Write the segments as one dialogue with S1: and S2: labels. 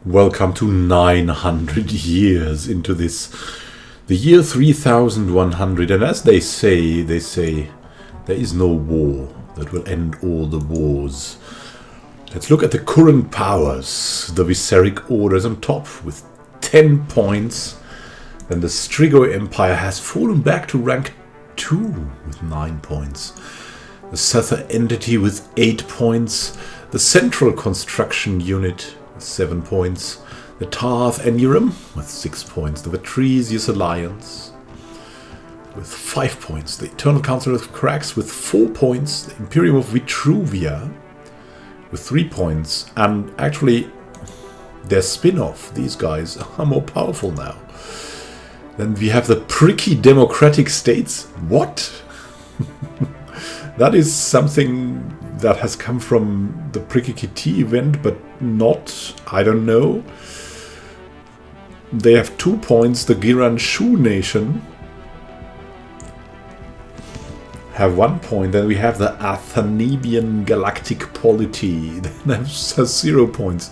S1: Welcome to 900 years into this, the year 3100, and as they say, there is no war that will end all the wars. Let's look at the current powers. The Viseric Order is on top with 10 points. Then the Strigoi Empire has fallen back to rank 2 with 9 points. The Sether Entity with 8 points. The Central Construction Unit with 7 points. The Tarth Enurum with 6 points. The Vetresius Alliance with 5 points. The Eternal Council of Cracks with 4 points. The Imperium of Vitruvia with 3 points. And actually, their spin-off, these guys are more powerful now. Then we have the Pricky Democratic States. What? That is something that has come from the Pricky KT event, but not, I don't know. They have 2 points. The Giran Shu Nation have 1 point. Then we have the Athanabian Galactic Polity. That has 0 points.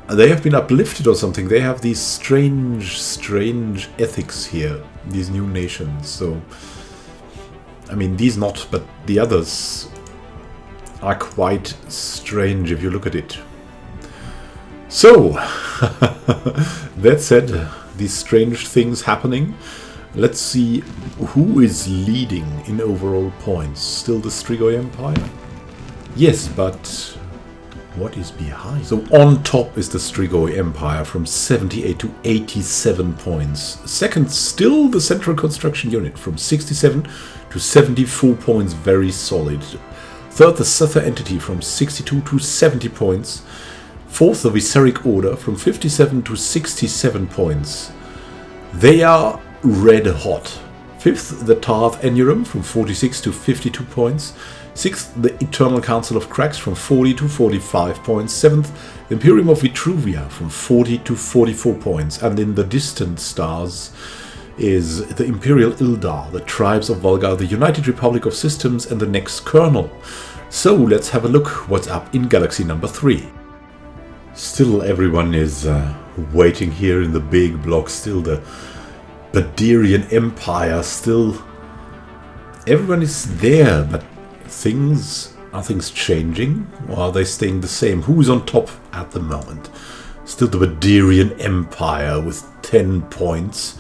S1: They have been uplifted or something. They have these strange ethics here, these new nations. So, I mean, these not, but the others are quite strange if you look at it. So, that said, these strange things happening. Let's see who is leading in overall points. Still the Strigoi Empire? Yes, but what is behind? So on top is the Strigoi Empire from 78 to 87 points. Second, still the Central Construction Unit from 67 to 74 points, very solid. Third, the Sether Entity from 62 to 70 points. Fourth, the Viseric Order from 57 to 67 points. They are red hot. Fifth, the Tarth Enurum from 46 to 52 points. Sixth, the Eternal Council of Cracks from 40 to 45 points. Seventh, the Imperium of Vitruvia from 40 to 44 points. And in the distant stars is the Imperial Ildar, the Tribes of Volga, the United Republic of Systems, and the next kernel. So let's have a look what's up in galaxy number 3. Still everyone is waiting here in the big block. Still the Baderian Empire. Still everyone is there, but are things changing, or are they staying the same? Who's on top at the moment? Still the Baderian Empire with 10 points.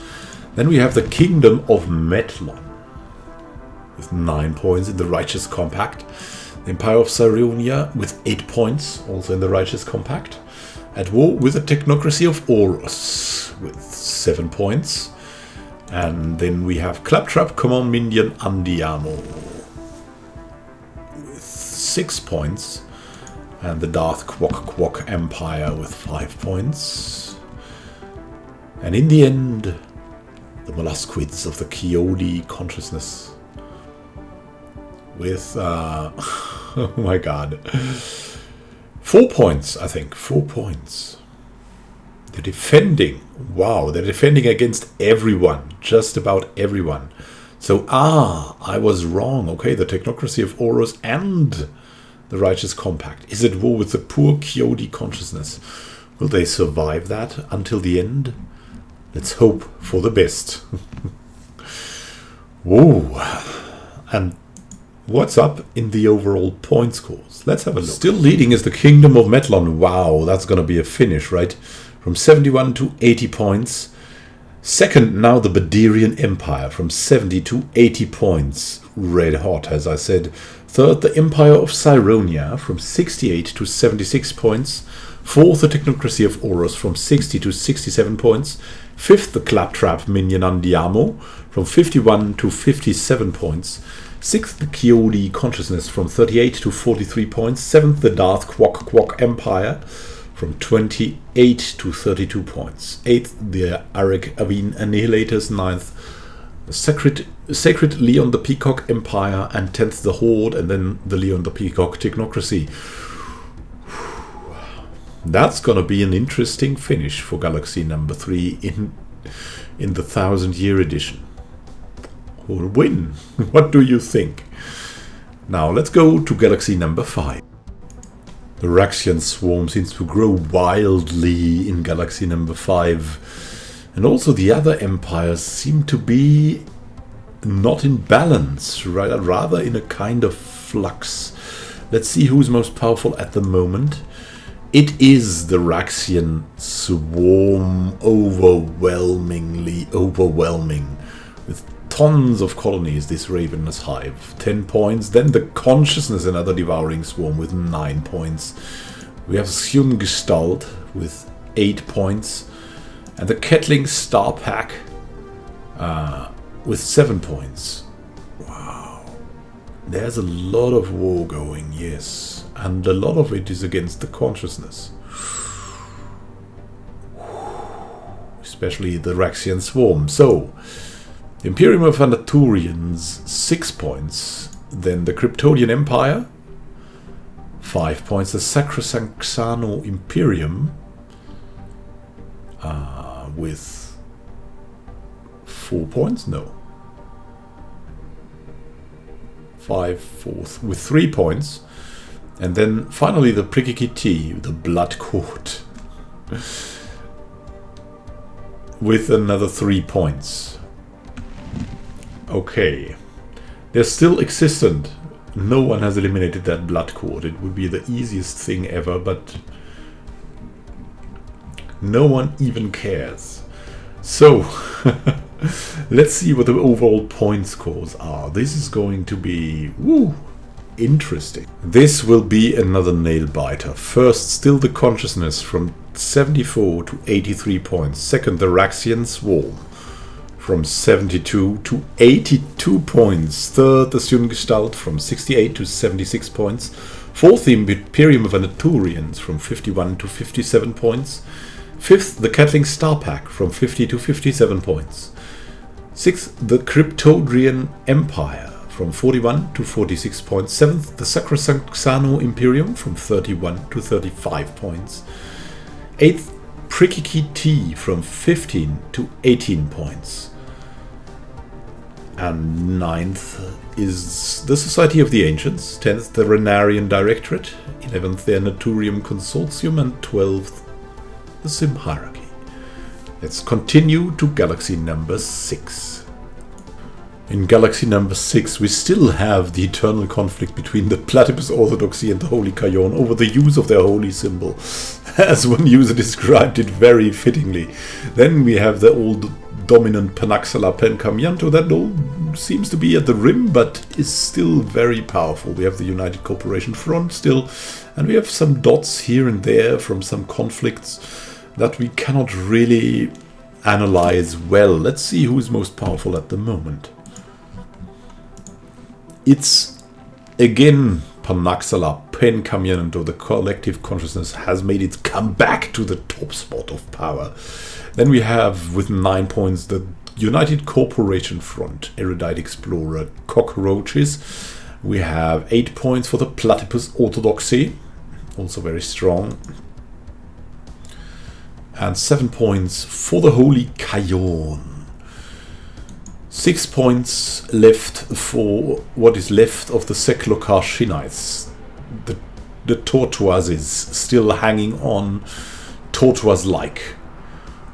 S1: Then we have the Kingdom of Metlon with 9 points in the Righteous Compact. The Empire of Cyronia with 8 points, also in the Righteous Compact. At war with the Technocracy of Oros with 7 points. And then we have Claptrap Common Minion Andiamo 6 points, and the Darth Quok Empire with 5 points. And in the end, the Mollusquids of the Kiodi Consciousness with, oh my god, 4 points, I think, 4 points. They're defending, wow, they're defending against everyone, just about everyone. So, I was wrong. Okay, the Technocracy of Oros and the Righteous Compact is at war with the poor Kiodi Consciousness. Will they survive that until the end? Let's hope for the best. Whoa. And what's up in the overall point scores? Let's have a look. Still leading is the Kingdom of Metlon. Wow, that's going to be a finish, right? From 71 to 80 points. Second, now the Baderian Empire from 70 to 80 points. Red hot, as I said. Third, the Empire of Cyronia from 68 to 76 points. Fourth, the Technocracy of Oros from 60 to 67 points. Fifth, the Claptrap Minion Andiamo from 51 to 57 points. Sixth, the Kiodi Consciousness from 38 to 43 points. Seventh, the Darth Quok Empire from 28 to 32 points. 8th, the Arik Avin Annihilators. 9th, the Sacred Leon the Peacock Empire. And 10th, the Horde, and then the Leon the Peacock Technocracy. That's gonna be an interesting finish for galaxy number 3 in the 1000-year edition. Who'll win? What do you think? Now let's go to galaxy number 5. The Raxian swarm seems to grow wildly in galaxy number 5. And also the other empires seem to be not in balance, rather in a kind of flux. Let's see who's most powerful at the moment. It is the Raxian swarm, overwhelmingly overwhelming. With tons of colonies, this ravenous hive. 10 points. Then the consciousness, another devouring swarm with 9 points. We have Gestalt with 8 points. And the Kettling Star Pack with 7 points. Wow. There's a lot of war going, yes. And a lot of it is against the consciousness. Especially the Raxian swarm. So, Imperium of Anaturians, 6 points. Then the Kryptonian Empire, 5 points. The Sacrosanct Xano Imperium with 4 points? No. 5, 4, with 3 points. And then finally the Prikikiti, the Blood Court, with another 3 points. Okay. They're still existent. No one has eliminated that Blood Court. It would be the easiest thing ever, but no one even cares. So, let's see what the overall point scores are. This is going to be interesting. This will be another nail biter. First, still the consciousness from 74 to 83 points. Second, the Raxian swarm from 72 to 82 points. Third, the Gestalt from 68 to 76 points. Fourth, the Imperium of Anaturians from 51 to 57 points. Fifth, the Kettling Star Pack from 50 to 57 points. Sixth, the Kryptonian Empire from 41 to 46 points. Seventh, the Sacrosanct Xano Imperium from 31 to 35 points. Eighth, Prikikiti from 15 to 18 points. And ninth is the Society of the Ancients. 10th, the Renarian Directorate. 11th, the Anaturium Consortium. And 12th, the Sim Hierarchy. Let's continue to galaxy number 6. In galaxy number 6, we still have the eternal conflict between the Platypus Orthodoxy and the Holy Kayon over the use of their holy symbol, as one user described it very fittingly. Then we have the old dominant Panaxala Pencamianto that all seems to be at the rim, but is still very powerful. We have the United Corporation Front still, and we have some dots here and there from some conflicts that we cannot really analyze well. Let's see who's most powerful at the moment. It's again Panaxala Pencamianto. The collective consciousness has made its comeback to the top spot of power. Then we have, with 9 points, the United Corporation Front, Erudite Explorer, Cockroaches. We have 8 points for the Platypus Orthodoxy, also very strong. And 7 points for the Holy Kayon. 6 points left for what is left of the Seklokarshinites. The tortoises still hanging on, tortoise-like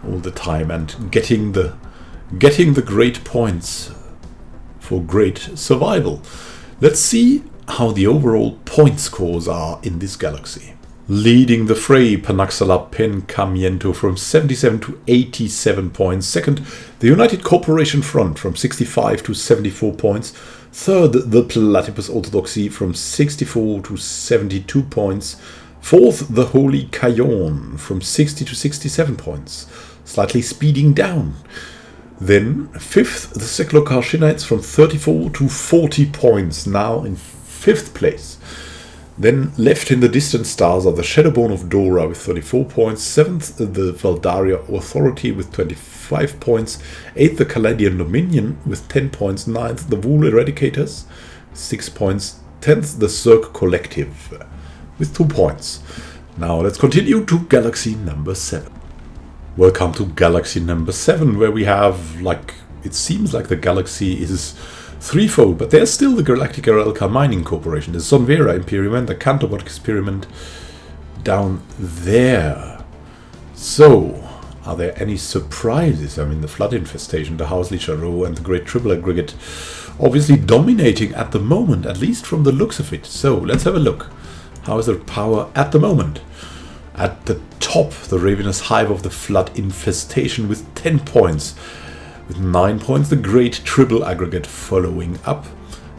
S1: all the time, and getting the great points for great survival. Let's see how the overall point scores are in this galaxy. Leading the fray, Panaxala Pencamiento from 77 to 87 points. Second, the United Corporation Front from 65 to 74 points. Third, the Platypus Orthodoxy from 64 to 72 points. Fourth, the Holy Kayon from 60 to 67 points, slightly speeding down. Then, fifth, the Seklokarshinites from 34 to 40 points, now in 5th place. Then, left in the distant stars are the Shadowborn of Dora with 34 points. 7th, the Valdaria Authority with 25 points. 8th, the Caladian Dominion with 10 points. 9th, the Wool Eradicators, 6 points. 10th, the Zerg Collective with 2 points. Now, let's continue to galaxy number 7. Welcome to galaxy number 7, where we have, it seems like the galaxy is threefold, but there's still the Galactic Arelka Mining Corporation, the Sonvera Imperium, and the Cantobot Experiment, down there. So, are there any surprises? I mean, the flood infestation, the House Licharo, and the Great Triple Aggregate obviously dominating at the moment, at least from the looks of it. So, let's have a look. How is the power at the moment? At the top, the Ravenous Hive of the flood infestation with 10 points. With 9 points, the Great Triple Aggregate following up.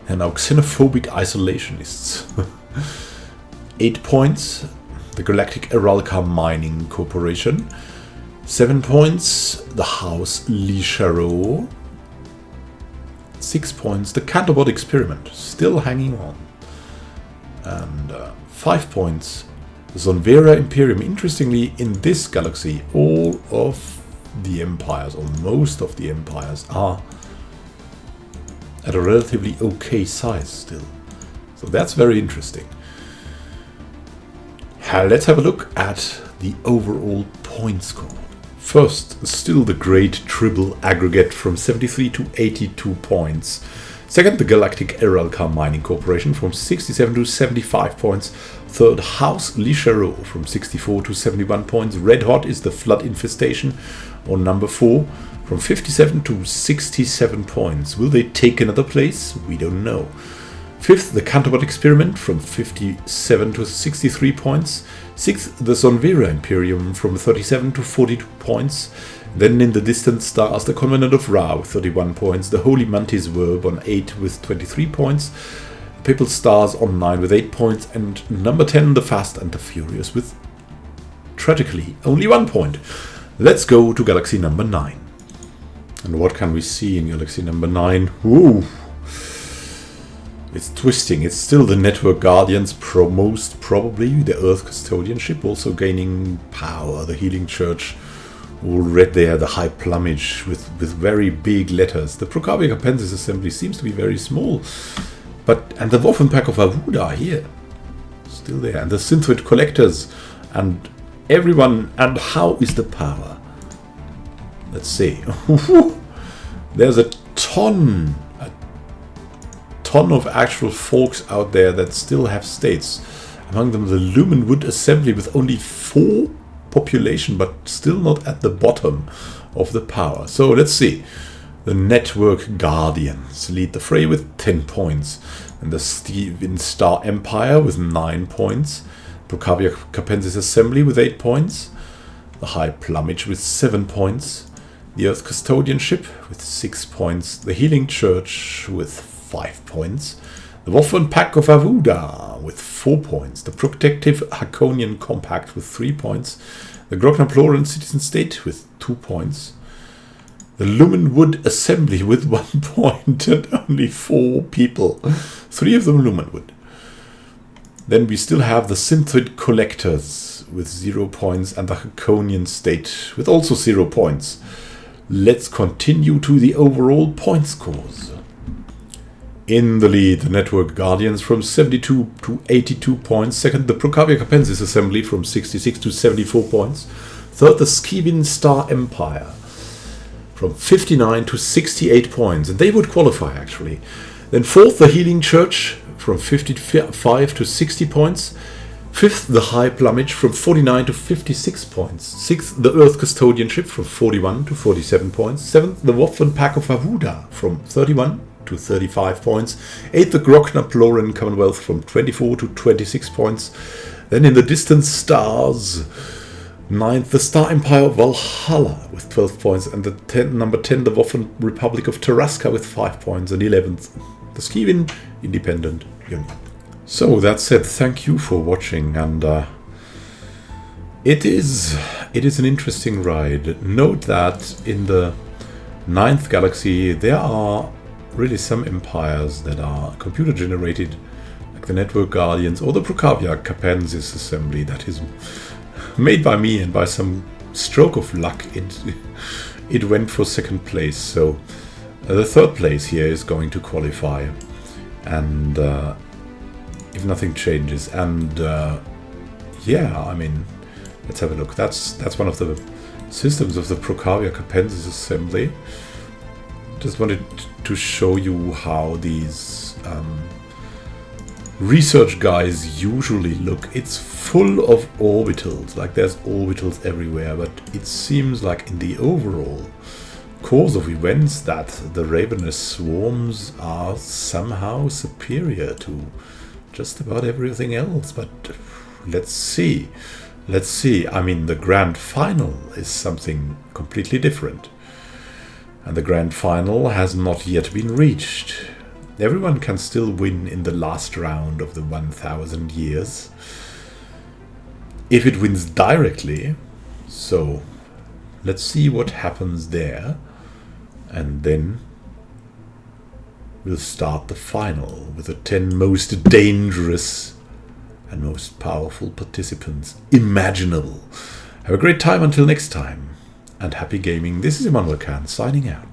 S1: And now xenophobic isolationists. 8 points, the Galactic Aralka Mining Corporation. 7 points, the House Licharo. 6 points, the Cantobot Experiment, still hanging on. And 5 points, the Zonvera Imperium. Interestingly, in this galaxy, all of the empires, or most of the empires, are at a relatively okay size still. So that's very interesting. Let's have a look at the overall point score. First, still the Great Triple Aggregate from 73 to 82 points. Second, the Galactic Aralka Mining Corporation from 67 to 75 points. Third, House Licharo from 64 to 71 points. Red hot is the Flood Infestation on number 4 from 57 to 67 points. Will they take another place? We don't know. Fifth, the Cantobot Experiment from 57 to 63 points. Sixth, the Zonvera Imperium from 37 to 42 points. Then in the distant stars, the Covenant of Ra with 31 points. The Holy Mantis Verb on 8 with 23 points. Papal Stars on 9 with 8 points. And number 10, the Fast and the Furious with, tragically, only 1 point. Let's go to galaxy number 9. And what can we see in galaxy number 9? Ooh! It's twisting. It's still the Network Guardians, most probably. The Earth Custodian ship also gaining power. The Healing Church, all red there. The High Plumage with very big letters. The Procavia Capensis Assembly seems to be very small. And the Waffenpack of Avuda here. Still there. And the Synthroid Collectors. And everyone. And how is the power? Let's see. There's a ton of actual folks out there that still have states. Among them the Lumenwood Assembly with only 4 population, but still not at the bottom of the power. So let's see. The Network Guardians lead the fray with 10 points. And the Steven Star Empire with 9 points. Procavia Capensis Assembly with 8 points. The High Plumage with 7 points. The Earth Custodian ship with 6 points. The Healing Church with 5 points. The Waffenpack of Avuda with 4 points. The Protective Haconian Compact with 3 points. The Grognaploran Citizen State with 2 points. The Lumenwood Assembly with 1 point and only 4 people. 3 of them Lumenwood. Then we still have the Synthroid Collectors with 0 points and the Haconian State with also 0 points. Let's continue to the overall point scores. In the lead, the Network Guardians from 72 to 82 points. Second, the Procavia Capensis Assembly from 66 to 74 points. Third, the Steven Star Empire from 59 to 68 points. And they would qualify, actually. Then fourth, the Healing Church from 55 to 60 points. Fifth, the High Plumage from 49 to 56 points. Sixth, the Earth Custodian ship from 41 to 47 points. Seventh, the Waffenpack of Avuda from 31 to 35 points. 8th, the Grognaploran Commonwealth from 24 to 26 points. Then in the distant stars, 9th, the Star Empire of Valhalla with 12 points. And the number 10, the Waffen Republic of Taraska with 5 points. And 11th, the Skiven Independent Union. So that said, thank you for watching, and it is an interesting ride. Note that in the 9th galaxy there are really some empires that are computer generated, like the Network Guardians or the Procavia Capensis Assembly that is made by me, and by some stroke of luck it went for 2nd place. So the 3rd place here is going to qualify, and if nothing changes. And yeah, I mean, let's have a look. That's one of the systems of the Procavia Capensis Assembly. Just wanted to show you how these research guys usually look. It's full of orbitals, like there's orbitals everywhere, but it seems like in the overall course of events that the ravenous swarms are somehow superior to just about everything else. But let's see. Let's see. I mean, the grand final is something completely different. And the grand final has not yet been reached. Everyone can still win in the last round of the 1000 years. If it wins directly. So, let's see what happens there. And then we'll start the final with the 10 most dangerous and most powerful participants imaginable. Have a great time until next time, and happy gaming. This is Immanuel signing out.